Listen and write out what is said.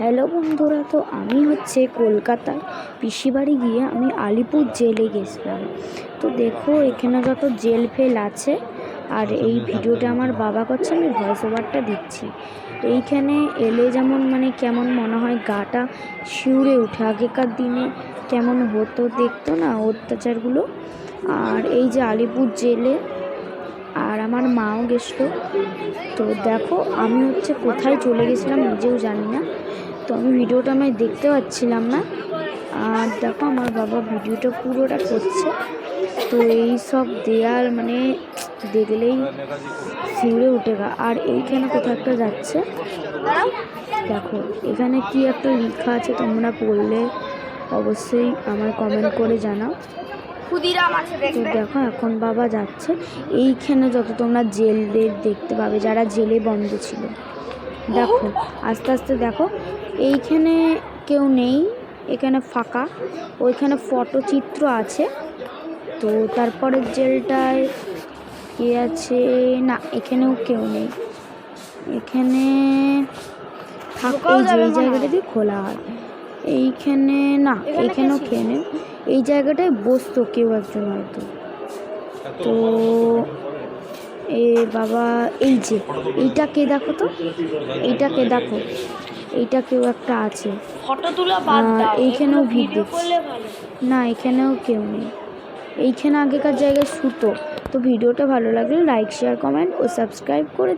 Hello বন্ধুরা, তো আমি হচ্ছে কলকাতায় পিসি বাড়ি গিয়ে আমি আলিপুর জেলে গেছিলাম। তো দেখো এখানে যত জেল ফেল আছে, আর এই ভিডিওটা আমার বাবা করছে, আমি ভয়েস ওভারটা দিচ্ছি। এইখানে এলে যেমন কেমন মনে হয় গাটা শিউরে উঠে, আগেকার দিনে কেমন হতো দেখতো না অত্যাচারগুলো। আর এই যে আলিপুর জেলে, আর আমার মাও গেছিলো। তো দেখো আমি হচ্ছে কোথায় চলে গেছিলাম নিজেও জানি না, তো আমি ভিডিওটা দেখতে পাচ্ছিলাম না। আর দেখো আমার বাবা ভিডিওটা পুরোটা করছে। তো এই সব দেয়াল দেখলেই শিউরে উঠে গা। আর এইখানে কোথাও একটা যাচ্ছে, দেখো এখানে কি একটা লেখা আছে, তোমরা পড়লে অবশ্যই আমার কমেন্ট করে জানাও। তো দেখো এখন বাবা যাচ্ছে। এইখানে যত তোমরা জেলদের দেখতে পাবে যারা জেলে বন্ধ ছিল, দেখো আস্তে আস্তে দেখো এইখানে কেউ নেই, এখানে ফাঁকা। ওইখানে ফটোচিত্র আছে। তো তারপরের জেলটায় কে আছে না, এখানেও কেউ নেই। এখানে এই যে এই জায়গাটা দিয়ে খোলা হয়, এইখানে না, এইখানেও খেয়ে নেই। এই জায়গাটায় বসতো কেউ একজন হয়তো। তো এ বাবা, এই যে এইটাকে দেখো, তো এইটাকে দেখো, এইটা কেউ একটা আছে। এইখানেও ভিড় দেখছি না, এখানেও কেউ নেই। এইখানে আগেকার জায়গায় শুতো। তো ভিডিওটা ভালো লাগলে লাইক, শেয়ার, কমেন্ট ও সাবস্ক্রাইব করে